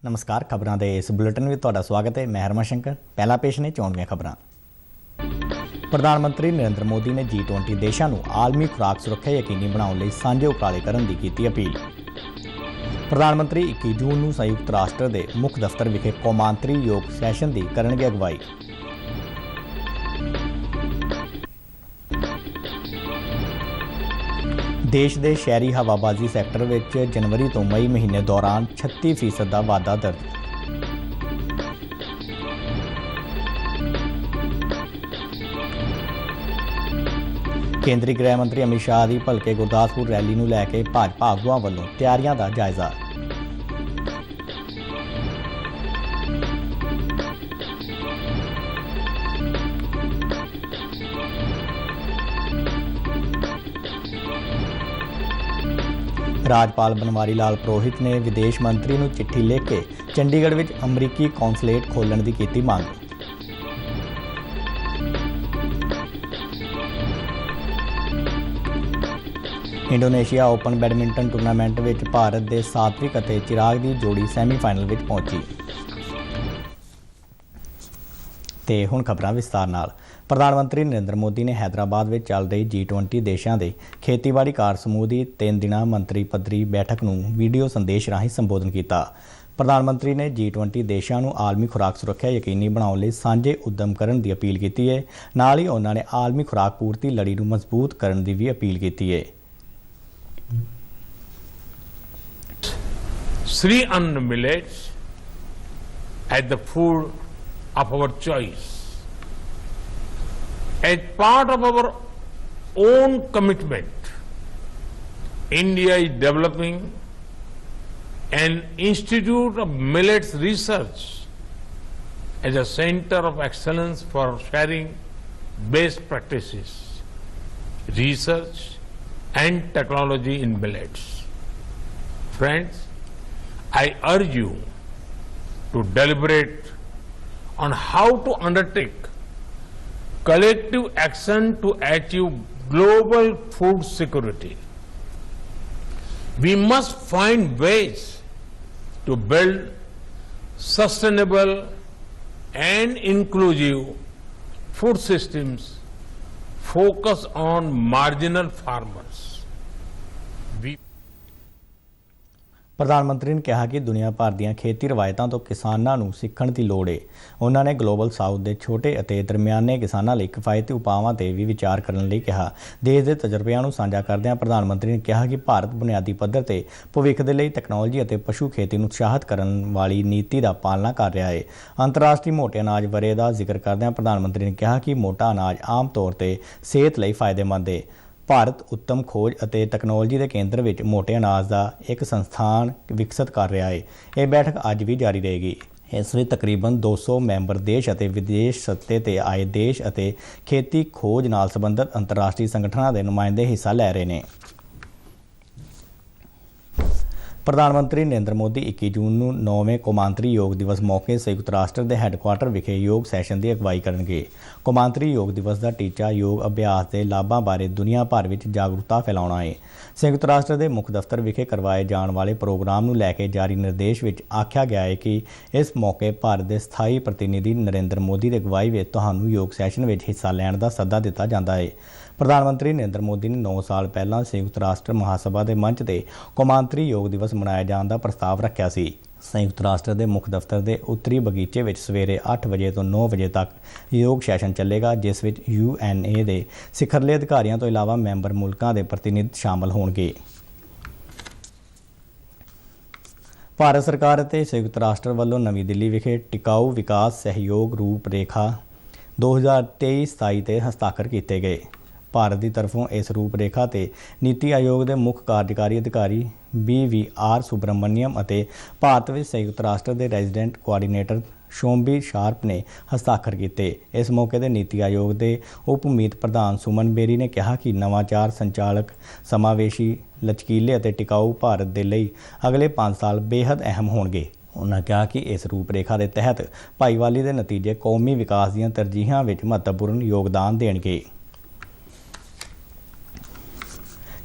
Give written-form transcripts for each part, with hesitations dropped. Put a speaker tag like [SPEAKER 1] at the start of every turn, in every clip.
[SPEAKER 1] नमस्कार, खबरों के इस बुलेटिन में तुहाडा स्वागत है। मैं हरमन शंकर। पहला पेश ने चोण ਦੀਆਂ खबरां। प्रधानमंत्री नरेंद्र मोदी ने G20 देशों को आलमी खुराक सुरक्षा यकीनी बनाने लिए सांझे उपराले करने की कीती अपील। प्रधानमंत्री 21 जून को संयुक्त राष्ट्र के मुख्य दफ्तर विखे कौमांतरी योग सैशन की करनगे अगवाई। देश के शहरी हवाबाजी सैक्टर में जनवरी तो मई महीने दौरान 36% का वाधा दर्ज। केंद्रीय गृह मंत्री अमित शाह की भलके गुरदासपुर रैली को लैके भाजपा आगुआं वालों तैयारियों का जायजा। राज्यपाल बनवारी लाल पुरोहित ने विदेश मंत्री को चिट्ठी लिख के चंडीगढ़ में अमरीकी कौंसलेट खोलने की की मांग। इंडोनेशिया ओपन बैडमिंटन टूर्नामेंट में भारत के सात्विक और चिराग की जोड़ी सैमीफाइनल में पहुंची। ते हुण खबरां विस्तार नाल। प्रधानमंत्री नरेंद्र मोदी ने हैदराबाद में चल रही G20 देशों के खेतीबाड़ी कार समूह की 3 दिना मंत्री पद्धरी बैठक को वीडियो संदेश राही संबोधन किया। प्रधानमंत्री ने G20 देशों को आलमी खुराक सुरक्षा यकीनी बनाने लिए सांझे उद्यम करने की अपील की है। नाल ही उन्होंने आलमी खुराक पूर्ति लड़ी को मजबूत करने की भी अपील की है।
[SPEAKER 2] Sri Anna millets as the food of our choice. As part of our own commitment, India is developing an institute of millets research as a center of excellence for sharing best practices, research and technology in millets. Friends, I urge you to deliberate on how to undertake collective action to achieve global food security. We must find ways to build sustainable and inclusive food systems focused on marginal farmers.
[SPEAKER 1] प्रधानमंत्री ने कहा कि दुनिया भर ਦੀਆਂ खेती रवायतों तो किसानों को सीखण की लोड़ है। उन्होंने ग्लोबल साउथ के छोटे और दरमियाने किसानों लिए किफायती उपावां ते भी विचार करने लिए कहा। देश के तजर्बियां को साझा करदਿਆਂ प्रधानमंत्री ने कहा कि भारत बुनियादी पद्धर ते भविख के लिए तकनोलॉजी और पशु खेती को उत्साहित करने वाली नीति का पालना कर रहा है। अंतर्राष्ट्रीय मोटे अनाज वरे का जिक्र करदਿਆਂ प्रधानमंत्री ने कहा कि मोटा अनाज आम तौर पर सेहत लिए फायदेमंद है। भारत उत्तम खोज और तकनोलॉजी के केंद्र में मोटे अनाज का एक संस्थान विकसित कर रहा है। यह बैठक अज भी जारी रहेगी। इसमें तकरीबन 200 मैंबर देश और विदेश सत्ते ते आए देश और खेती खोज नाल संबंधित अंतर्राष्ट्रीय संगठनों के नुमाइंदे हिस्सा लै रहे हैं। प्रधानमंत्री नरेंद्र मोदी 21 जून को 9वें कौमांतरी योग दिवस मौके संयुक्त राष्ट्र के हैडकुआटर विखे योग सैशन की अगवाई करेंगे। कौमांतरी योग दिवस का टीचा योग अभ्यास के लाभों बारे दुनिया भर में जागरूकता फैलाना है। संयुक्त राष्ट्र के मुख्य दफ्तर विखे करवाए जाने वाले प्रोग्राम को लैके जारी निर्देश में आख्या गया है कि इस मौके भारत के स्थाई प्रतिनिधि नरेंद्र मोदी की अगवाई में तुहानू योग सैशन में हिस्सा लैण का सद्दा दिता जाता है। प्रधानमंत्री नरेंद्र मोदी ने 9 साल पहला संयुक्त राष्ट्र महासभा के मंच से कौमांतरी योग दिवस मनाए जाने का प्रस्ताव रखा सी। संयुक्त राष्ट्र के मुख्य दफ्तर के उत्तरी बगीचे में सवेरे 8 बजे तो 9 बजे तक योग सैशन चलेगा, जिस में UNA के सिखरले अधिकारियों तो इलावा मैंबर मुल्कों के प्रतिनिधि शामिल होंगे। भारत सरकार और संयुक्त राष्ट्र वालों नवी दिल्ली विखे टिकाऊ विकास सहयोग रूपरेखा 2023-27 के हस्ताक्षर किए गए। भारत की तरफों इस रूपरेखा ते नीति आयोग के मुख्य कार्यकारी अधिकारी BVR सुब्रमण्यम और भारत में संयुक्त राष्ट्र के रेजिडेंट कोआर्डीनेटर शोम्बी शार्प ने हस्ताक्षर किए। इस मौके पर नीति आयोग के उप मीत प्रधान सुमन बेरी ने कहा कि नवाचार संचालक समावेशी लचकीले और टिकाऊ भारत के लिए अगले 5 साल बेहद अहम होंगे। उन्होंने कहा कि इस रूपरेखा के तहत भाईवाली के नतीजे कौमी विकास दी तरजीहां में महत्वपूर्ण योगदान देंगे।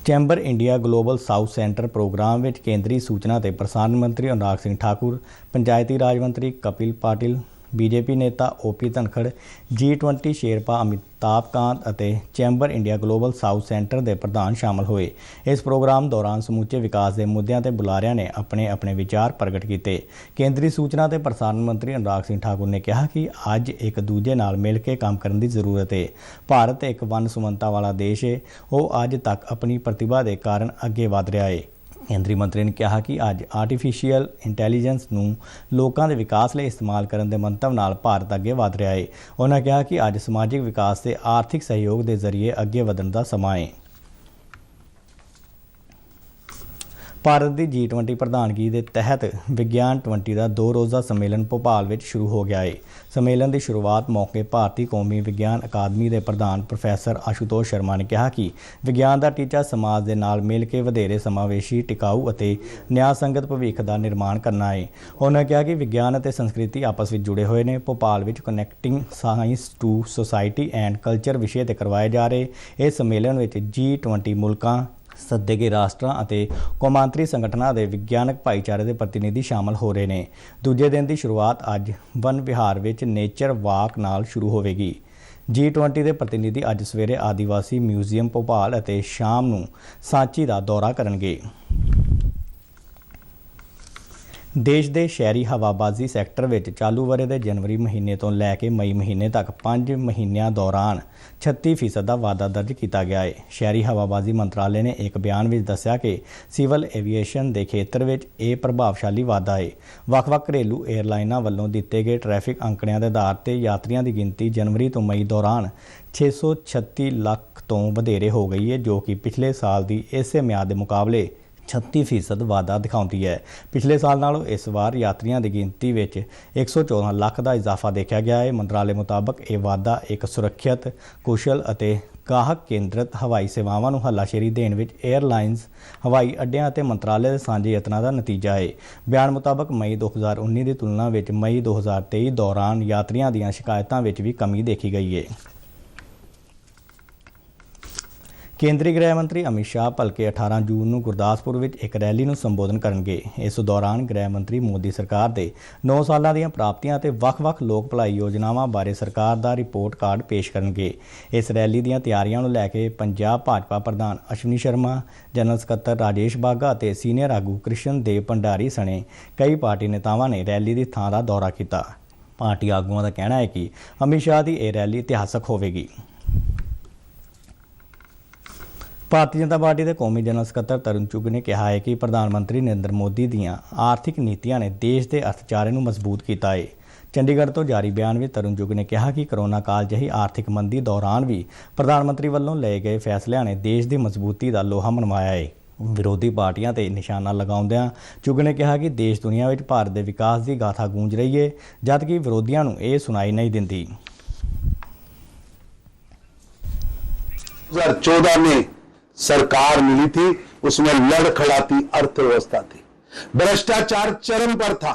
[SPEAKER 1] Chamber India global south centre programme ਵਿੱਚ ਕੇਂਦਰੀ ਸੂਚਨਾ ਤੇ ਪ੍ਰਸਾਰਣ ਮੰਤਰੀ ਅਨੁਰਾਗ ਸਿੰਘ ਠਾਕੁਰ, ਪੰਚਾਇਤੀ ਰਾਜ ਮੰਤਰੀ ਕਪਿਲ ਪਾਟਿਲ, बीजेपी नेता ओपी धनखड़, G20 शेरपा अमिताभ कांत ਅਤੇ chamber India global south centre ਦੇ ਪ੍ਰਧਾਨ ਸ਼ਾਮਲ ਹੋਏ। ਇਸ ਪ੍ਰੋਗਰਾਮ ਦੌਰਾਨ ਸਮੁੱਚੇ ਵਿਕਾਸ ਦੇ ਮੁੱਦਿਆਂ ਤੇ ਬੁਲਾਰਿਆਂ ਨੇ ਆਪਣੇ ਵਿਚਾਰ ਪ੍ਰਗਟ ਕੀਤੇ। ਕੇਂਦਰੀ ਸੂਚਨਾ ਤੇ ਪ੍ਰਸਾਰਣ ਮੰਤਰੀ ਅਨੁਰਾਗ ਸਿੰਘ ਠਾਕੁਰ ਨੇ ਕਿਹਾ ਕਿ ਅੱਜ ਇੱਕ ਦੂਜੇ ਨਾਲ ਮਿਲ ਕੇ ਕੰਮ ਕਰਨ ਦੀ ਜ਼ਰੂਰਤ ਹੈ। ਭਾਰਤ ਇੱਕ ਵੰਨ ਸੁਵੰਨਤਾ ਵਾਲਾ ਦੇਸ਼ ਹੈ। ਉਹ ਅੱਜ ਤੱਕ ਆਪਣੀ ਪ੍ਰਤਿਭਾ ਦੇ ਕਾਰਨ ਅੱਗੇ ਵਧ ਰਿਹਾ ਹੈ। ਕੇਂਦਰੀ ਮੰਤਰੀ ਨੇ ਕਿਹਾ ਕਿ ਅੱਜ ਆਰਟੀਫੀਸ਼ੀਅਲ ਇੰਟੈਲੀਜੈਂਸ ਨੂੰ ਲੋਕਾਂ ਦੇ ਵਿਕਾਸ ਲਈ ਇਸਤੇਮਾਲ ਕਰਨ ਦੇ ਮੰਤਵ ਨਾਲ ਭਾਰਤ ਅੱਗੇ ਵਧ ਰਿਹਾ ਹੈ। ਉਹਨਾਂ ਕਿਹਾ ਕਿ ਅੱਜ ਸਮਾਜਿਕ ਵਿਕਾਸ ਤੇ ਆਰਥਿਕ ਸਹਿਯੋਗ ਦੇ ਜ਼ਰੀਏ ਅੱਗੇ ਵਧਣ ਦਾ ਸਮਾਂ ਹੈ। ਭਾਰਤ ਦੀ G20 ਪ੍ਰਧਾਨਗੀ ਦੇ ਤਹਿਤ ਵਿਗਿਆਨ 20 ਦਾ 2 ਰੋਜ਼ਾ ਸੰਮੇਲਨ ਭੋਪਾਲ ਵਿੱਚ ਸ਼ੁਰੂ ਹੋ ਗਿਆ ਹੈ। ਸੰਮੇਲਨ ਦੀ ਸ਼ੁਰੂਆਤ ਮੌਕੇ ਭਾਰਤੀ ਕੌਮੀ ਵਿਗਿਆਨ ਅਕਾਦਮੀ ਦੇ ਪ੍ਰਧਾਨ ਪ੍ਰੋਫੈਸਰ ਆਸ਼ੂਤੋਸ਼ ਸ਼ਰਮਾ ਨੇ ਕਿਹਾ ਕਿ ਵਿਗਿਆਨ ਦਾ ਟੀਚਾ ਸਮਾਜ ਦੇ ਨਾਲ ਮਿਲ ਕੇ ਵਧੇਰੇ ਸਮਾਵੇਸ਼ੀ, ਟਿਕਾਊ ਅਤੇ ਨਿਆਂਸੰਗਤ ਭਵਿੱਖ ਦਾ ਨਿਰਮਾਣ ਕਰਨਾ ਹੈ। ਉਹਨਾਂ ਕਿਹਾ ਕਿ ਵਿਗਿਆਨ ਅਤੇ ਸੰਸਕ੍ਰਿਤੀ ਆਪਸ ਵਿੱਚ ਜੁੜੇ ਹੋਏ ਨੇ। ਭੋਪਾਲ ਵਿੱਚ connecting science to society and culture ਵਿਸ਼ੇ ਤੇ ਕਰਵਾਏ ਜਾ ਰਹੇ ਇਸ ਸੰਮੇਲਨ ਵਿੱਚ G20 ਮੁਲਕਾਂ, ਸੱਦੇ ਰਾਸ਼ਟਰਾਂ ਅਤੇ ਕੌਮਾਂਤਰੀ ਸੰਗਠਨਾਂ ਦੇ ਵਿਗਿਆਨਕ ਭਾਈਚਾਰੇ ਦੇ ਪ੍ਰਤੀਨਿਧੀ ਸ਼ਾਮਲ ਹੋ ਰਹੇ ਨੇ। ਦੂਜੇ ਦਿਨ ਦੀ ਸ਼ੁਰੂਆਤ ਅੱਜ ਵਨ ਵਿਹਾਰ ਵਿੱਚ ਨੇਚਰ ਵਾਕ ਨਾਲ ਸ਼ੁਰੂ ਹੋਵੇਗੀ। G20 ਦੇ ਪ੍ਰਤੀਨਿਧੀ ਅੱਜ ਸਵੇਰੇ ਆਦੀਵਾਸੀ ਮਿਊਜ਼ੀਅਮ ਭੋਪਾਲ ਅਤੇ ਸ਼ਾਮ ਨੂੰ ਸਾਂਚੀ ਦਾ ਦੌਰਾ ਕਰਨਗੇ। ਦੇਸ਼ ਦੇ ਸ਼ਹਿਰੀ ਹਵਾਬਾਜ਼ੀ ਸੈਕਟਰ ਵਿੱਚ ਚਾਲੂ ਵਰ੍ਹੇ ਦੇ ਜਨਵਰੀ ਮਹੀਨੇ ਤੋਂ ਲੈ ਕੇ ਮਈ ਮਹੀਨੇ ਤੱਕ 5 ਮਹੀਨਿਆਂ ਦੌਰਾਨ 36% ਦਾ ਵਾਧਾ ਦਰਜ ਕੀਤਾ ਗਿਆ ਹੈ। ਸ਼ਹਿਰੀ ਹਵਾਬਾਜ਼ੀ ਮੰਤਰਾਲੇ ਨੇ ਇੱਕ ਬਿਆਨ ਵਿੱਚ ਦੱਸਿਆ ਕਿ ਸਿਵਲ ਐਵੀਏਸ਼ਨ ਦੇ ਖੇਤਰ ਵਿੱਚ ਇਹ ਪ੍ਰਭਾਵਸ਼ਾਲੀ ਵਾਧਾ ਹੈ। ਵੱਖ-ਵੱਖ ਘਰੇਲੂ ਏਅਰਲਾਈਨਾਂ ਵੱਲੋਂ ਦਿੱਤੇ ਗਏ ਟ੍ਰੈਫਿਕ ਅੰਕੜਿਆਂ ਦੇ ਆਧਾਰ ਤੇ ਯਾਤਰੀਆਂ ਦੀ ਗਿਣਤੀ ਜਨਵਰੀ ਤੋਂ ਮਈ ਦੌਰਾਨ 636 ਲੱਖ ਤੋਂ ਵਧੇਰੇ ਹੋ ਗਈ ਹੈ, ਜੋ ਕਿ ਪਿਛਲੇ ਸਾਲ ਦੀ ਇਸੇ ਮਿਆਦ ਦੇ ਮੁਕਾਬਲੇ 36% ਵਾਧਾ ਦਿਖਾਉਂਦੀ ਹੈ। ਪਿਛਲੇ ਸਾਲ ਨਾਲੋਂ ਇਸ ਵਾਰ ਯਾਤਰੀਆਂ ਦੀ ਗਿਣਤੀ ਵਿੱਚ 114 ਲੱਖ ਦਾ ਇਜ਼ਾਫਾ ਦੇਖਿਆ ਗਿਆ ਹੈ। ਮੰਤਰਾਲੇ ਮੁਤਾਬਕ ਇਹ ਵਾਧਾ ਇੱਕ ਸੁਰੱਖਿਅਤ, ਕੁਸ਼ਲ ਅਤੇ ਗਾਹਕ ਕੇਂਦਰਿਤ ਹਵਾਈ ਸੇਵਾਵਾਂ ਨੂੰ ਹੱਲਾਸ਼ੇਰੀ ਦੇਣ ਵਿੱਚ 에ਅਰਲਾਈਨਜ਼, ਹਵਾਈ ਅੱਡਿਆਂ ਅਤੇ ਮੰਤਰਾਲੇ ਦੇ ਸਾਂਝੇ ਯਤਨਾਂ ਦਾ ਨਤੀਜਾ ਹੈ। ਬਿਆਨ ਮੁਤਾਬਕ ਮਈ 2019 ਦੀ ਤੁਲਨਾ ਵਿੱਚ ਮਈ 2023 ਦੌਰਾਨ ਯਾਤਰੀਆਂ ਦੀਆਂ ਸ਼ਿਕਾਇਤਾਂ ਵਿੱਚ ਵੀ ਕਮੀ ਦੇਖੀ ਗਈ ਹੈ। ਕੇਂਦਰੀ ਗ੍ਰਹਿ ਮੰਤਰੀ ਅਮਿਤ ਸ਼ਾਹ ਭਲਕੇ 18 ਜੂਨ ਨੂੰ ਗੁਰਦਾਸਪੁਰ ਵਿੱਚ ਇੱਕ ਰੈਲੀ ਨੂੰ ਸੰਬੋਧਨ ਕਰਨਗੇ। ਇਸ ਦੌਰਾਨ ਗ੍ਰਹਿ ਮੰਤਰੀ ਮੋਦੀ ਸਰਕਾਰ ਦੇ 9 ਸਾਲਾਂ ਦੀਆਂ ਪ੍ਰਾਪਤੀਆਂ ਅਤੇ ਵੱਖ-ਵੱਖ ਲੋਕ ਭਲਾਈ ਯੋਜਨਾਵਾਂ ਬਾਰੇ ਸਰਕਾਰ ਦਾ ਰਿਪੋਰਟ ਕਾਰਡ ਪੇਸ਼ ਕਰਨਗੇ। ਇਸ ਰੈਲੀ ਦੀਆਂ ਤਿਆਰੀਆਂ ਨੂੰ ਲੈ ਕੇ ਪੰਜਾਬ ਭਾਜਪਾ ਪ੍ਰਧਾਨ ਅਸ਼ਵਨੀ ਸ਼ਰਮਾ, ਜਨਰਲ ਸਕੱਤਰ ਰਾਜੇਸ਼ ਬਾਘਾ ਅਤੇ ਸੀਨੀਅਰ ਆਗੂ ਕ੍ਰਿਸ਼ਨ ਦੇਵ ਭੰਡਾਰੀ ਸਣੇ ਕਈ ਪਾਰਟੀ ਨੇਤਾਵਾਂ ਨੇ ਰੈਲੀ ਦੀ ਥਾਂ ਦਾ ਦੌਰਾ ਕੀਤਾ। ਪਾਰਟੀ ਆਗੂਆਂ ਦਾ ਕਹਿਣਾ ਹੈ ਕਿ ਅਮਿਤ ਸ਼ਾਹ ਦੀ ਇਹ ਰੈਲੀ ਇਤਿਹਾਸਕ ਹੋਵੇਗੀ। ਭਾਰਤੀ ਜਨਤਾ ਪਾਰਟੀ ਦੇ ਕੌਮੀ ਜਨਰਲ ਸਕੱਤਰ ਤਰੁਣ ਚੁੱਗ ਨੇ ਕਿਹਾ ਹੈ ਕਿ ਪ੍ਰਧਾਨ ਮੰਤਰੀ ਨਰਿੰਦਰ ਮੋਦੀ ਦੀਆਂ ਆਰਥਿਕ ਨੀਤੀਆਂ ਨੇ ਦੇਸ਼ ਦੇ ਅਰਥਚਾਰੇ ਨੂੰ ਮਜ਼ਬੂਤ ਕੀਤਾ ਹੈ। ਚੰਡੀਗੜ੍ਹ ਤੋਂ ਜਾਰੀ ਬਿਆਨ ਵਿੱਚ ਤਰੁਣ ਚੁੱਗ ਨੇ ਕਿਹਾ ਕਿ ਕਰੋਨਾ ਕਾਲ ਜਿਹੀ ਆਰਥਿਕ ਮੰਦੀ ਦੌਰਾਨ ਵੀ ਪ੍ਰਧਾਨ ਮੰਤਰੀ ਵੱਲੋਂ ਲਏ ਗਏ ਫੈਸਲਿਆਂ ਨੇ ਦੇਸ਼ ਦੀ ਮਜ਼ਬੂਤੀ ਦਾ ਲੋਹਾ ਮਨਵਾਇਆ ਹੈ। ਵਿਰੋਧੀ ਪਾਰਟੀਆਂ ਤੇ ਨਿਸ਼ਾਨਾ ਲਗਾਉਂਦਿਆਂ ਚੁੱਗ ਨੇ ਕਿਹਾ ਕਿ ਦੇਸ਼ ਦੁਨੀਆ ਵਿੱਚ ਭਾਰਤ ਦੇ ਵਿਕਾਸ ਦੀ ਗਾਥਾ ਗੂੰਜ ਰਹੀ ਹੈ, ਜਦਕਿ ਵਿਰੋਧੀਆਂ ਨੂੰ ਇਹ ਸੁਣਾਈ ਨਹੀਂ ਦਿੰਦੀ।
[SPEAKER 3] 2014 में सरकार मिली थी, उसमें लड़खड़ाती अर्थव्यवस्था थी, भ्रष्टाचार चरम पर था,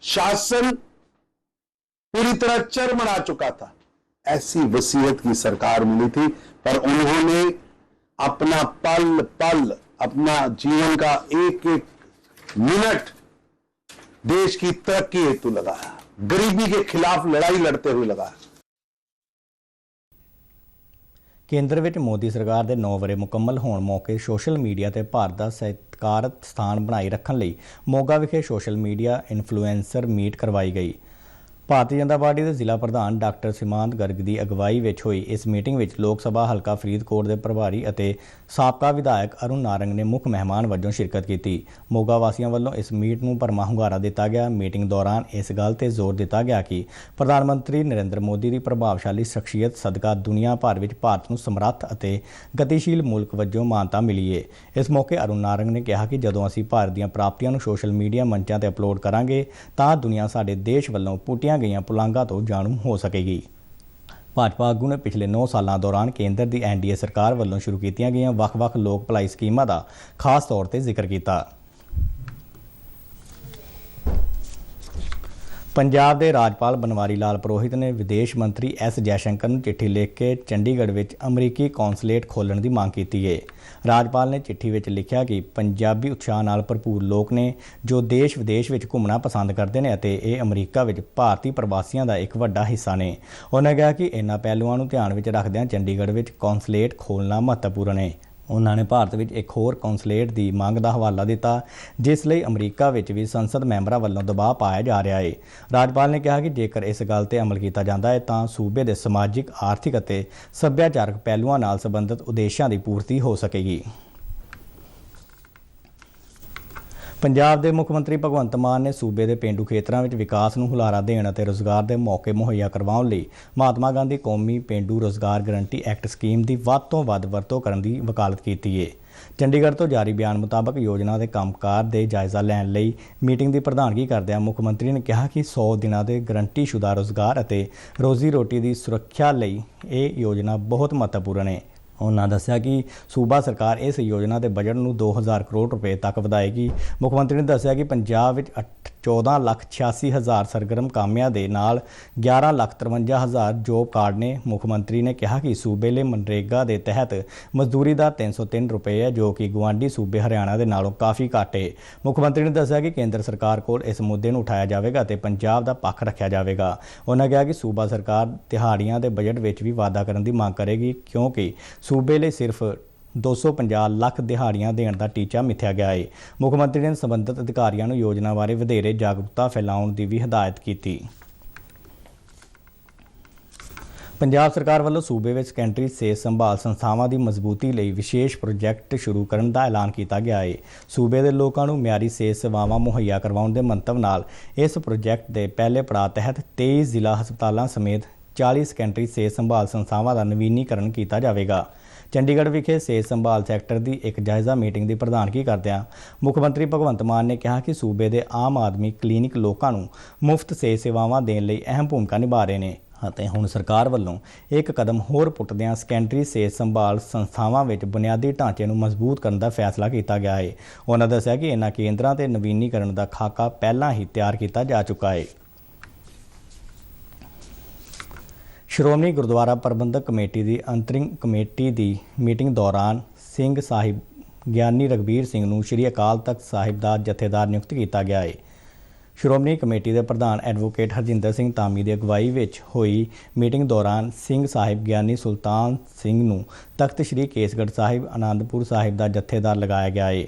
[SPEAKER 3] शासन पूरी तरह चरमरा चुका था। ऐसी वसीयत की सरकार मिली थी, पर उन्होंने अपना पल पल, अपना जीवन का एक एक मिनट देश की तरक्की हेतु लगाया, गरीबी के खिलाफ लड़ाई लड़ते हुए लगाया।
[SPEAKER 1] ਕੇਂਦਰ ਵਿੱਚ ਮੋਦੀ ਸਰਕਾਰ ਦੇ 9 ਵਰ੍ਹੇ ਮੁਕੰਮਲ ਹੋਣ ਮੌਕੇ ਸੋਸ਼ਲ ਮੀਡੀਆ ਤੇ ਭਾਰਤ ਦਾ ਸਤਿਕਾਰਤ ਸਥਾਨ ਬਣਾਈ ਰੱਖਣ ਲਈ ਮੋਗਾ ਵਿਖੇ ਸੋਸ਼ਲ ਮੀਡੀਆ ਇਨਫਲੂਐਂਸਰ ਮੀਟ ਕਰਵਾਈ ਗਈ। ਭਾਰਤੀ ਜਨਤਾ ਪਾਰਟੀ ਦੇ ਜ਼ਿਲ੍ਹਾ ਪ੍ਰਧਾਨ ਡਾਕਟਰ ਸੀਮਾਂਤ ਗਰਗ ਦੀ ਅਗਵਾਈ ਵਿੱਚ ਹੋਈ ਇਸ ਮੀਟਿੰਗ ਵਿੱਚ ਲੋਕ ਸਭਾ ਹਲਕਾ ਫਰੀਦਕੋਟ ਦੇ ਪ੍ਰਭਾਰੀ ਅਤੇ ਸਾਬਕਾ ਵਿਧਾਇਕ ਅਰੁਣ ਨਾਰੰਗ ਨੇ ਮੁੱਖ ਮਹਿਮਾਨ ਵਜੋਂ ਸ਼ਿਰਕਤ ਕੀਤੀ। ਮੋਗਾ ਵਾਸੀਆਂ ਵੱਲੋਂ ਇਸ ਮੀਟ ਨੂੰ ਭਰਵਾਂ ਹੁੰਗਾਰਾ ਦਿੱਤਾ ਗਿਆ। ਮੀਟਿੰਗ ਦੌਰਾਨ ਇਸ ਗੱਲ ਤੇ ਜ਼ੋਰ ਦਿੱਤਾ ਗਿਆ ਕਿ ਪ੍ਰਧਾਨ ਮੰਤਰੀ ਨਰਿੰਦਰ ਮੋਦੀ ਦੀ ਪ੍ਰਭਾਵਸ਼ਾਲੀ ਸ਼ਖਸੀਅਤ ਸਦਕਾ ਦੁਨੀਆ ਭਰ ਵਿੱਚ ਭਾਰਤ ਨੂੰ ਸਮਰੱਥ ਅਤੇ ਗਤੀਸ਼ੀਲ ਮੁਲਕ ਵਜੋਂ ਮਾਨਤਾ ਮਿਲੀ ਹੈ। ਇਸ ਮੌਕੇ ਅਰੁਣ ਨਾਰੰਗ ਨੇ ਕਿਹਾ ਕਿ ਜਦੋਂ ਅਸੀਂ ਭਾਰਤ ਦੀਆਂ ਪ੍ਰਾਪਤੀਆਂ ਨੂੰ ਸੋਸ਼ਲ ਮੀਡੀਆ ਮੰਚਾਂ ਤੇ ਅਪਲੋਡ ਕਰਾਂਗੇ ਤਾਂ ਦੁਨੀਆ ਸਾਡੇ ਦੇਸ਼ ਵੱਲੋਂ ਪੁੱਟੀਆਂ ਗਈਆਂ ਪੁਲਾਂਘਾਂ ਤੋਂ ਜਾਣੂ ਹੋ ਸਕੇਗੀ। ਭਾਜਪਾ ਆਗੂ ਨੇ ਪਿਛਲੇ 9 ਸਾਲਾਂ ਦੌਰਾਨ ਕੇਂਦਰ ਦੀ NDA ਸਰਕਾਰ ਵੱਲੋਂ ਸ਼ੁਰੂ ਕੀਤੀਆਂ ਗਈਆਂ ਵੱਖ-ਵੱਖ ਲੋਕ ਭਲਾਈ ਸਕੀਮਾਂ ਦਾ ਖਾਸ ਤੌਰ ਤੇ ਜ਼ਿਕਰ ਕੀਤਾ। ਪੰਜਾਬ ਦੇ ਰਾਜਪਾਲ ਬਨਵਾਰੀ ਲਾਲ ਪੁਰੋਹਿਤ ਨੇ ਵਿਦੇਸ਼ ਮੰਤਰੀ S ਜੈਸ਼ੰਕਰ ਨੂੰ ਚਿੱਠੀ ਲਿਖ ਕੇ ਚੰਡੀਗੜ੍ਹ ਵਿੱਚ ਅਮਰੀਕੀ ਕੌਂਸਲੇਟ ਖੋਲ੍ਹਣ ਦੀ ਮੰਗ ਕੀਤੀ ਹੈ। ਰਾਜਪਾਲ ਨੇ ਚਿੱਠੀ ਵਿੱਚ ਲਿਖਿਆ ਕਿ ਪੰਜਾਬੀ ਉਤਸ਼ਾਹ ਨਾਲ ਭਰਪੂਰ ਲੋਕ ਨੇ ਜੋ ਦੇਸ਼ ਵਿਦੇਸ਼ ਵਿੱਚ ਘੁੰਮਣਾ ਪਸੰਦ ਕਰਦੇ ਨੇ ਅਤੇ ਇਹ ਅਮਰੀਕਾ ਵਿੱਚ ਭਾਰਤੀ ਪ੍ਰਵਾਸੀਆਂ ਦਾ ਇੱਕ ਵੱਡਾ ਹਿੱਸਾ ਨੇ। ਉਹਨਾਂ ਕਿਹਾ ਕਿ ਇਹਨਾਂ ਪਹਿਲੂਆਂ ਨੂੰ ਧਿਆਨ ਵਿੱਚ ਰੱਖਦਿਆਂ ਚੰਡੀਗੜ੍ਹ ਵਿੱਚ ਕੌਂਸਲੇਟ ਖੋਲ੍ਹਣਾ ਮਹੱਤਵਪੂਰਨ ਹੈ। ਉਹਨਾਂ ਨੇ ਭਾਰਤ ਵਿੱਚ ਇੱਕ ਹੋਰ ਕੌਂਸਲੇਟ ਦੀ ਮੰਗ ਦਾ ਹਵਾਲਾ ਦਿੱਤਾ ਜਿਸ ਲਈ ਅਮਰੀਕਾ ਵਿੱਚ ਵੀ ਸੰਸਦ ਮੈਂਬਰਾਂ ਵੱਲੋਂ ਦਬਾਅ ਪਾਇਆ ਜਾ ਰਿਹਾ ਹੈ। ਰਾਜਪਾਲ ਨੇ ਕਿਹਾ ਕਿ ਜੇਕਰ ਇਸ ਗੱਲ ਤੇ ਅਮਲ ਕੀਤਾ ਜਾਂਦਾ ਹੈ ਤਾਂ ਸੂਬੇ ਦੇ ਸਮਾਜਿਕ, ਆਰਥਿਕ ਅਤੇ ਸੱਭਿਆਚਾਰਕ ਪਹਿਲੂਆਂ ਨਾਲ ਸੰਬੰਧਿਤ ਉਦੇਸ਼ਾਂ ਦੀ ਪੂਰਤੀ ਹੋ ਸਕੇਗੀ। ਪੰਜਾਬ ਦੇ ਮੁੱਖ ਮੰਤਰੀ ਭਗਵੰਤ ਮਾਨ ਨੇ ਸੂਬੇ ਦੇ ਪੇਂਡੂ ਖੇਤਰਾਂ ਵਿੱਚ ਵਿਕਾਸ ਨੂੰ ਹੁਲਾਰਾ ਦੇਣ ਅਤੇ ਰੁਜ਼ਗਾਰ ਦੇ ਮੌਕੇ ਮੁਹੱਈਆ ਕਰਵਾਉਣ ਲਈ ਮਹਾਤਮਾ ਗਾਂਧੀ ਕੌਮੀ ਪੇਂਡੂ ਰੁਜ਼ਗਾਰ ਗਰੰਟੀ ਐਕਟ ਸਕੀਮ ਦੀ ਵੱਧ ਤੋਂ ਵੱਧ ਵਰਤੋਂ ਕਰਨ ਦੀ ਵਕਾਲਤ ਕੀਤੀ ਹੈ। ਚੰਡੀਗੜ੍ਹ ਤੋਂ ਜਾਰੀ ਬਿਆਨ ਮੁਤਾਬਕ ਯੋਜਨਾ ਦੇ ਕੰਮਕਾਰ ਦੇ ਜਾਇਜ਼ਾ ਲੈਣ ਲਈ ਮੀਟਿੰਗ ਦੀ ਪ੍ਰਧਾਨਗੀ ਕਰਦਿਆਂ ਮੁੱਖ ਮੰਤਰੀ ਨੇ ਕਿਹਾ ਕਿ 100 ਦਿਨਾਂ ਦੇ ਗਰੰਟੀਸ਼ੁਦਾ ਰੁਜ਼ਗਾਰ ਅਤੇ ਰੋਜ਼ੀ ਰੋਟੀ ਦੀ ਸੁਰੱਖਿਆ ਲਈ ਇਹ ਯੋਜਨਾ ਬਹੁਤ ਮਹੱਤਵਪੂਰਨ ਹੈ। ਉਹਨਾਂ ਦੱਸਿਆ ਕਿ ਸੂਬਾ ਸਰਕਾਰ ਇਸ ਯੋਜਨਾ ਦੇ ਬਜਟ ਨੂੰ 2000 ਕਰੋੜ ਰੁਪਏ ਤੱਕ ਵਧਾਏਗੀ। ਮੁੱਖ ਮੰਤਰੀ ਨੇ ਦੱਸਿਆ ਕਿ ਪੰਜਾਬ ਵਿੱਚ 14,86,000 ਸਰਗਰਮ ਕਾਮਿਆਂ ਦੇ ਨਾਲ 11,53,000 ਜੋਬ ਕਾਰਡ ਨੇ। ਮੁੱਖ ਮੰਤਰੀ ਨੇ ਕਿਹਾ ਕਿ ਸੂਬੇ ਲਈ ਮਨਰੇਗਾ ਦੇ ਤਹਿਤ ਮਜ਼ਦੂਰੀ ਦਾ 303 ਰੁਪਏ ਹੈ ਜੋ ਕਿ ਗੁਆਂਢੀ ਸੂਬੇ ਹਰਿਆਣਾ ਦੇ ਨਾਲੋਂ ਕਾਫੀ ਘੱਟ ਹੈ। ਮੁੱਖ ਮੰਤਰੀ ਨੇ ਦੱਸਿਆ ਕਿ ਕੇਂਦਰ ਸਰਕਾਰ ਕੋਲ ਇਸ ਮੁੱਦੇ ਨੂੰ ਉਠਾਇਆ ਜਾਵੇਗਾ ਅਤੇ ਪੰਜਾਬ ਦਾ ਪੱਖ ਰੱਖਿਆ ਜਾਵੇਗਾ। ਉਹਨਾਂ ਕਿਹਾ ਕਿ ਸੂਬਾ ਸਰਕਾਰ ਦਿਹਾੜੀਆਂ ਦੇ ਬਜਟ ਵਿੱਚ ਵੀ ਵਾਧਾ ਕਰਨ ਦੀ ਮੰਗ ਕਰੇਗੀ ਕਿਉਂਕਿ ਸੂਬੇ ਲਈ ਸਿਰਫ 250 ਲੱਖ ਦਿਹਾੜੀਆਂ ਦੇਣ ਦਾ ਟੀਚਾ ਮਿੱਥਿਆ ਗਿਆ ਹੈ। ਮੁੱਖ ਮੰਤਰੀ ਨੇ ਸੰਬੰਧਿਤ ਅਧਿਕਾਰੀਆਂ ਨੂੰ ਯੋਜਨਾ ਬਾਰੇ ਵਧੇਰੇ ਜਾਗਰੂਕਤਾ ਫੈਲਾਉਣ ਦੀ ਵੀ ਹਦਾਇਤ ਕੀਤੀ। ਪੰਜਾਬ ਸਰਕਾਰ ਵੱਲੋਂ ਸੂਬੇ ਵਿੱਚ ਸੈਕੰਡਰੀ ਸਿਹਤ ਸੰਭਾਲ ਸੰਸਥਾਵਾਂ ਦੀ ਮਜ਼ਬੂਤੀ ਲਈ ਵਿਸ਼ੇਸ਼ ਪ੍ਰੋਜੈਕਟ ਸ਼ੁਰੂ ਕਰਨ ਦਾ ਐਲਾਨ ਕੀਤਾ ਗਿਆ ਹੈ। ਸੂਬੇ ਦੇ ਲੋਕਾਂ ਨੂੰ ਮਿਆਰੀ ਸਿਹਤ ਸੇਵਾਵਾਂ ਮੁਹੱਈਆ ਕਰਵਾਉਣ ਦੇ ਮੰਤਵ ਨਾਲ ਇਸ ਪ੍ਰੋਜੈਕਟ ਦੇ ਪਹਿਲੇ ਪੜਾਅ ਤਹਿਤ 23 ਜ਼ਿਲ੍ਹਾ ਹਸਪਤਾਲਾਂ ਸਮੇਤ 40 ਸੈਕੰਡਰੀ ਸਿਹਤ ਸੰਭਾਲ ਸੰਸਥਾਵਾਂ ਦਾ ਨਵੀਨੀਕਰਨ ਕੀਤਾ ਜਾਵੇਗਾ। ਚੰਡੀਗੜ੍ਹ ਵਿਖੇ ਸਿਹਤ ਸੰਭਾਲ ਸੈਕਟਰ ਦੀ ਇੱਕ ਜਾਇਜ਼ਾ ਮੀਟਿੰਗ ਦੀ ਪ੍ਰਧਾਨਗੀ ਕਰਦਿਆਂ ਮੁੱਖ ਮੰਤਰੀ ਭਗਵੰਤ ਮਾਨ ਨੇ ਕਿਹਾ ਕਿ ਸੂਬੇ ਦੇ ਆਮ ਆਦਮੀ ਕਲੀਨਿਕ ਲੋਕਾਂ ਨੂੰ ਮੁਫਤ ਸਿਹਤ ਸੇਵਾਵਾਂ ਦੇਣ ਲਈ ਅਹਿਮ ਭੂਮਿਕਾ ਨਿਭਾ ਰਹੇ ਨੇ ਅਤੇ ਹੁਣ ਸਰਕਾਰ ਵੱਲੋਂ ਇੱਕ ਕਦਮ ਹੋਰ ਪੁੱਟਦਿਆਂ ਸੈਕੰਡਰੀ ਸਿਹਤ ਸੰਭਾਲ ਸੰਸਥਾਵਾਂ ਵਿੱਚ ਬੁਨਿਆਦੀ ਢਾਂਚੇ ਨੂੰ ਮਜ਼ਬੂਤ ਕਰਨ ਦਾ ਫੈਸਲਾ ਕੀਤਾ ਗਿਆ ਹੈ। ਉਹਨਾਂ ਦੱਸਿਆ ਕਿ ਇਹਨਾਂ ਕੇਂਦਰਾਂ ਤੇ ਨਵੀਨੀਕਰਨ ਦਾ ਖਾਕਾ ਪਹਿਲਾਂ ਹੀ ਤਿਆਰ ਕੀਤਾ ਜਾ ਚੁੱਕਾ ਹੈ। ਸ਼੍ਰੋਮਣੀ ਗੁਰਦੁਆਰਾ ਪ੍ਰਬੰਧਕ ਕਮੇਟੀ ਦੀ ਅੰਤਰਿਮ ਕਮੇਟੀ ਦੀ ਮੀਟਿੰਗ ਦੌਰਾਨ ਸਿੰਘ ਸਾਹਿਬ ਗਿਆਨੀ ਰਘਬੀਰ ਸਿੰਘ ਨੂੰ ਸ੍ਰੀ ਅਕਾਲ ਤਖਤ ਸਾਹਿਬ ਦਾ ਜਥੇਦਾਰ ਨਿਯੁਕਤ ਕੀਤਾ ਗਿਆ ਹੈ। ਸ਼੍ਰੋਮਣੀ ਕਮੇਟੀ ਦੇ ਪ੍ਰਧਾਨ ਐਡਵੋਕੇਟ ਹਰਜਿੰਦਰ ਸਿੰਘ ਧਾਮੀ ਦੀ ਅਗਵਾਈ ਵਿੱਚ ਹੋਈ ਮੀਟਿੰਗ ਦੌਰਾਨ ਸਿੰਘ ਸਾਹਿਬ ਗਿਆਨੀ ਸੁਲਤਾਨ ਸਿੰਘ ਨੂੰ ਤਖਤ ਸ੍ਰੀ ਕੇਸਗੜ੍ਹ ਸਾਹਿਬ ਆਨੰਦਪੁਰ ਸਾਹਿਬ ਦਾ ਜਥੇਦਾਰ ਲਗਾਇਆ ਗਿਆ ਹੈ।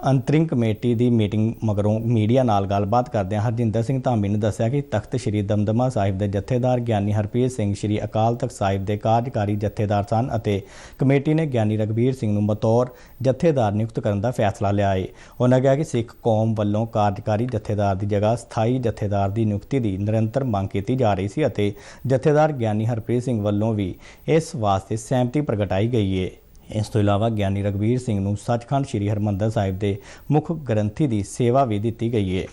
[SPEAKER 1] ਅੰਤਰਿਮ ਕਮੇਟੀ ਦੀ ਮੀਟਿੰਗ ਮਗਰੋਂ ਮੀਡੀਆ ਨਾਲ ਗੱਲਬਾਤ ਕਰਦਿਆਂ ਹਰਜਿੰਦਰ ਸਿੰਘ ਧਾਮੀ ਨੇ ਦੱਸਿਆ ਕਿ ਤਖਤ ਸ੍ਰੀ ਦਮਦਮਾ ਸਾਹਿਬ ਦੇ ਜਥੇਦਾਰ ਗਿਆਨੀ ਹਰਪ੍ਰੀਤ ਸਿੰਘ ਸ੍ਰੀ ਅਕਾਲ ਤਖਤ ਸਾਹਿਬ ਦੇ ਕਾਰਜਕਾਰੀ ਜਥੇਦਾਰ ਸਨ ਅਤੇ ਕਮੇਟੀ ਨੇ ਗਿਆਨੀ ਰਘਬੀਰ ਸਿੰਘ ਨੂੰ ਬਤੌਰ ਜਥੇਦਾਰ ਨਿਯੁਕਤ ਕਰਨ ਦਾ ਫੈਸਲਾ ਲਿਆ ਹੈ। ਉਹਨਾਂ ਕਿਹਾ ਕਿ ਸਿੱਖ ਕੌਮ ਵੱਲੋਂ ਕਾਰਜਕਾਰੀ ਜਥੇਦਾਰ ਦੀ ਜਗ੍ਹਾ ਸਥਾਈ ਜਥੇਦਾਰ ਦੀ ਨਿਯੁਕਤੀ ਦੀ ਨਿਰੰਤਰ ਮੰਗ ਕੀਤੀ ਜਾ ਰਹੀ ਸੀ ਅਤੇ ਜਥੇਦਾਰ ਗਿਆਨੀ ਹਰਪ੍ਰੀਤ ਸਿੰਘ ਵੱਲੋਂ ਵੀ ਇਸ ਵਾਸਤੇ ਸਹਿਮਤੀ ਪ੍ਰਗਟਾਈ ਗਈ ਹੈ। ਇਸ ਤੋਂ ਇਲਾਵਾ ਗਿਆਨੀ ਰਘਬੀਰ ਸਿੰਘ ਨੂੰ ਸੱਚਖੰਡ ਸ੍ਰੀ ਹਰਿਮੰਦਰ ਸਾਹਿਬ ਦੇ ਮੁੱਖ ਗ੍ਰੰਥੀ ਦੀ ਸੇਵਾ ਵੀ ਦਿੱਤੀ ਗਈ ਹੈ।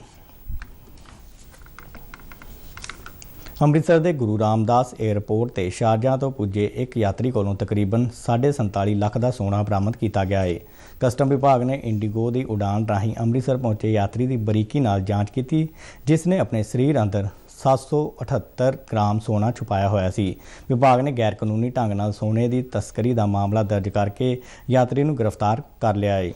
[SPEAKER 1] ਅੰਮ੍ਰਿਤਸਰ ਦੇ ਗੁਰੂ ਰਾਮਦਾਸ ਏਅਰਪੋਰਟ ਤੇ ਸ਼ਾਰਜਾ ਤੋਂ ਪੁੱਜੇ ਇੱਕ ਯਾਤਰੀ ਕੋਲੋਂ ਤਕਰੀਬਨ 47.5 ਲੱਖ ਦਾ ਸੋਨਾ ਬਰਾਮਦ ਕੀਤਾ ਗਿਆ ਹੈ। ਕਸਟਮ ਵਿਭਾਗ ਨੇ ਇੰਡੀਗੋ ਦੀ ਉਡਾਨ ਰਾਹੀਂ ਅੰਮ੍ਰਿਤਸਰ ਪਹੁੰਚੇ ਯਾਤਰੀ ਦੀ ਬਰੀਕੀ ਨਾਲ ਜਾਂਚ ਕੀਤੀ ਜਿਸ ਨੇ ਆਪਣੇ ਸਰੀਰ ਅੰਦਰ 778 ਗ੍ਰਾਮ ਸੋਨਾ ਛੁਪਾਇਆ ਹੋਇਆ ਸੀ। ਵਿਭਾਗ ਨੇ ਗੈਰ ਕਾਨੂੰਨੀ ਢੰਗ ਨਾਲ ਸੋਨੇ ਦੀ ਤਸਕਰੀ ਦਾ ਮਾਮਲਾ ਦਰਜ ਕਰਕੇ ਯਾਤਰੀ ਨੂੰ ਗ੍ਰਿਫਤਾਰ ਕਰ ਲਿਆ ਹੈ।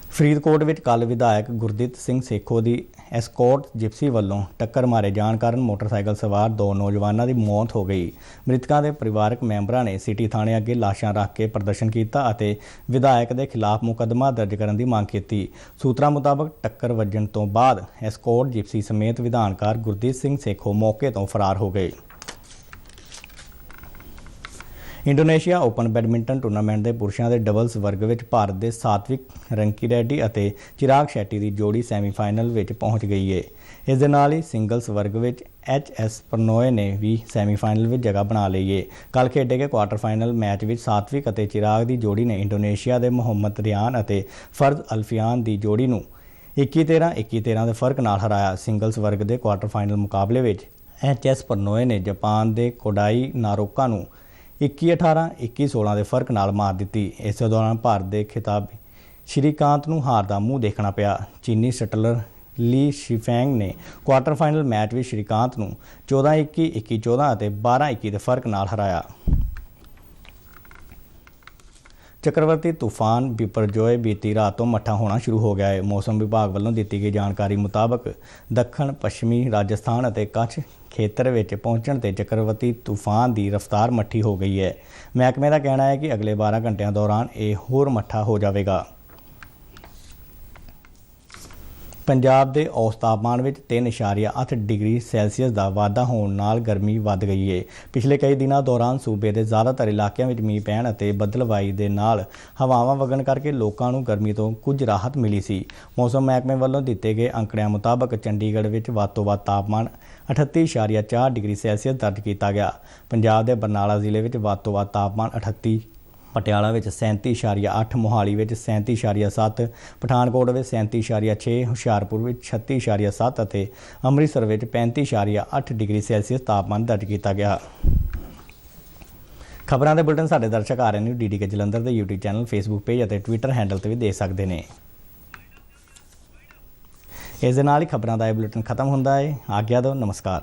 [SPEAKER 1] ਫਰੀਦਕੋਟ ਵਿੱਚ ਕੱਲ੍ਹ ਵਿਧਾਇਕ ਗੁਰਦੀਪ ਸਿੰਘ ਸੇਖੋਂ ਦੀ ਐਸਕੋਰਟ ਜਿਪਸੀ ਵੱਲੋਂ ਟੱਕਰ ਮਾਰੇ ਜਾਣ ਕਾਰਨ ਮੋਟਰਸਾਈਕਲ ਸਵਾਰ 2 ਨੌਜਵਾਨਾਂ ਦੀ ਮੌਤ ਹੋ ਗਈ। ਮ੍ਰਿਤਕਾਂ ਦੇ ਪਰਿਵਾਰਕ ਮੈਂਬਰਾਂ ਨੇ ਸਿਟੀ ਥਾਣੇ ਅੱਗੇ ਲਾਸ਼ਾਂ ਰੱਖ ਕੇ ਪ੍ਰਦਰਸ਼ਨ ਕੀਤਾ ਅਤੇ ਵਿਧਾਇਕ ਦੇ ਖਿਲਾਫ ਮੁਕੱਦਮਾ ਦਰਜ ਕਰਨ ਦੀ ਮੰਗ ਕੀਤੀ। ਸੂਤਰਾਂ ਮੁਤਾਬਕ ਟੱਕਰ ਵੱਜਣ ਤੋਂ ਬਾਅਦ ਐਸਕੋਰਟ ਜਿਪਸੀ ਸਮੇਤ ਵਿਧਾਨਕਾਰ ਗੁਰਦੀਪ ਸਿੰਘ ਸੇਖੋਂ ਮੌਕੇ ਤੋਂ ਫਰਾਰ ਹੋ ਗਏ। ਇੰਡੋਨੇਸ਼ੀਆ ਓਪਨ ਬੈਡਮਿੰਟਨ ਟੂਰਨਾਮੈਂਟ ਦੇ ਪੁਰਸ਼ਾਂ ਦੇ ਡਬਲਸ ਵਰਗ ਵਿੱਚ ਭਾਰਤ ਦੇ ਸਾਤਵਿਕ ਰੰਕੀਰੈਡੀ ਅਤੇ ਚਿਰਾਗ ਸ਼ੈੱਟੀ ਦੀ ਜੋੜੀ ਸੈਮੀਫਾਈਨਲ ਵਿੱਚ ਪਹੁੰਚ ਗਈ ਹੈ। ਇਸ ਦੇ ਨਾਲ ਹੀ ਸਿੰਗਲਸ ਵਰਗ ਵਿੱਚ ਐਚ.ਐਸ. ਪ੍ਰਨੋਏ ਨੇ ਵੀ ਸੈਮੀਫਾਈਨਲ ਵਿੱਚ ਜਗ੍ਹਾ ਬਣਾ ਲਈ ਹੈ। ਕੱਲ੍ਹ ਖੇਡੇ ਗਏ ਕੁਆਰਟਰ ਫਾਈਨਲ ਮੈਚ ਵਿੱਚ ਸਾਤਵਿਕ ਅਤੇ ਚਿਰਾਗ ਦੀ ਜੋੜੀ ਨੇ ਇੰਡੋਨੇਸ਼ੀਆ ਦੇ ਮੁਹੰਮਦ ਰਿਆਨ ਅਤੇ ਫਰਜ਼ ਅਲਫਿਆਨ ਦੀ ਜੋੜੀ ਨੂੰ 21-13, 21-13 ਦੇ ਫਰਕ ਨਾਲ ਹਰਾਇਆ। ਸਿੰਗਲਸ ਵਰਗ ਦੇ ਕੁਆਰਟਰ ਫਾਈਨਲ ਮੁਕਾਬਲੇ ਵਿੱਚ ਐਚ.ਐਸ. ਪ੍ਰਨੋਏ ਨੇ ਜਾਪਾਨ ਦੇ ਕੋਡਾਈ ਨਾਰੋਕਾ ਨੂੰ 21-18, 21-16 ਦੇ ਫਰਕ ਨਾਲ ਮਾਰ ਦਿੱਤੀ। ਇਸੇ ਦੌਰਾਨ ਭਾਰਤ ਦੇ ਖਿਤਾਬੀ ਸ਼੍ਰੀਕਾਂਤ ਨੂੰ ਹਾਰ ਦਾ ਮੂੰਹ ਦੇਖਣਾ ਪਿਆ। ਚੀਨੀ ਸ਼ਟਲਰ ਲੀ ਸ਼ੀਫੈਂਗ ਨੇ ਕੁਆਰਟਰ ਫਾਈਨਲ ਮੈਚ ਵਿੱਚ ਸ਼੍ਰੀਕਾਂਤ ਨੂੰ 14-21, 21-14 ਅਤੇ 12-21 ਦੇ ਫਰਕ ਨਾਲ ਹਰਾਇਆ। ਚੱਕਰਵਰਤੀ ਤੂਫਾਨ ਬਿਪਰਜੋਏ ਬੀਤੀ ਰਾਤ ਤੋਂ ਮੱਠਾ ਹੋਣਾ ਸ਼ੁਰੂ ਹੋ ਗਿਆ ਹੈ। ਮੌਸਮ ਵਿਭਾਗ ਵੱਲੋਂ ਦਿੱਤੀ ਗਈ ਜਾਣਕਾਰੀ ਮੁਤਾਬਕ ਦੱਖਣ ਪੱਛਮੀ ਰਾਜਸਥਾਨ ਅਤੇ ਕੱਛ ਖੇਤਰ ਵਿੱਚ ਪਹੁੰਚਣ ਤੇ ਚੱਕਰਵਰਤੀ ਤੂਫਾਨ ਦੀ ਰਫ਼ਤਾਰ ਮੱਠੀ ਹੋ ਗਈ ਹੈ। ਮਹਿਕਮੇ ਦਾ ਕਹਿਣਾ ਹੈ ਕਿ ਅਗਲੇ 12 ਘੰਟਿਆਂ ਦੌਰਾਨ ਇਹ ਹੋਰ ਮੱਠਾ ਹੋ ਜਾਵੇਗਾ। ਪੰਜਾਬ ਦੇ ਔਸਤ ਤਾਪਮਾਨ ਵਿੱਚ 3.8 ਡਿਗਰੀ ਸੈਲਸੀਅਸ ਦਾ ਵਾਧਾ ਹੋਣ ਨਾਲ ਗਰਮੀ ਵੱਧ ਗਈ ਹੈ। ਪਿਛਲੇ ਕਈ ਦਿਨਾਂ ਦੌਰਾਨ ਸੂਬੇ ਦੇ ਜ਼ਿਆਦਾਤਰ ਇਲਾਕਿਆਂ ਵਿੱਚ ਮੀਂਹ ਪੈਣ ਅਤੇ ਬੱਦਲਵਾਈ ਦੇ ਨਾਲ ਹਵਾਵਾਂ ਵਗਣ ਕਰਕੇ ਲੋਕਾਂ ਨੂੰ ਗਰਮੀ ਤੋਂ ਕੁਝ ਰਾਹਤ ਮਿਲੀ ਸੀ। ਮੌਸਮ ਮਹਿਕਮੇ ਵੱਲੋਂ ਦਿੱਤੇ ਗਏ ਅੰਕੜਿਆਂ ਮੁਤਾਬਕ ਚੰਡੀਗੜ੍ਹ ਵਿੱਚ ਵੱਧ ਤੋਂ ਵੱਧ ਤਾਪਮਾਨ 38.4 ਡਿਗਰੀ ਸੈਲਸੀਅਸ ਦਰਜ ਕੀਤਾ ਗਿਆ। ਪੰਜਾਬ ਦੇ ਬਰਨਾਲਾ ਜ਼ਿਲ੍ਹੇ ਵਿੱਚ ਵੱਧ ਤੋਂ ਵੱਧ ਤਾਪਮਾਨ 38, ਪਟਿਆਲਾ ਵਿੱਚ 37.8, ਮੋਹਾਲੀ ਵਿੱਚ 37.7, ਪਠਾਨਕੋਟ ਵਿੱਚ 37.6, ਹੁਸ਼ਿਆਰਪੁਰ ਵਿੱਚ 36.7 ਅਤੇ ਅੰਮ੍ਰਿਤਸਰ ਵਿੱਚ 35.8 ਡਿਗਰੀ ਸੈਲਸੀਅਸ ਤਾਪਮਾਨ ਦਰਜ ਕੀਤਾ ਗਿਆ। ਖਬਰਾਂ ਦੇ ਬੁਲਟਨ ਸਾਡੇ ਦਰਸ਼ਕ RN News DDK ਜਲੰਧਰ ਦੇ YouTube ਚੈਨਲ, Facebook ਪੇਜ ਅਤੇ Twitter ਹੈਂਡਲ ਤੇ ਵੀ ਦੇਖ ਸਕਦੇ ਨੇ। ਇਸ ਦੇ ਨਾਲ ਹੀ ਖਬਰਾਂ ਦਾ ਇਹ ਬੁਲਟਨ ਖਤਮ ਹੁੰਦਾ ਹੈ। ਆਗਿਆ ਦਿਓ, ਨਮਸਕਾਰ।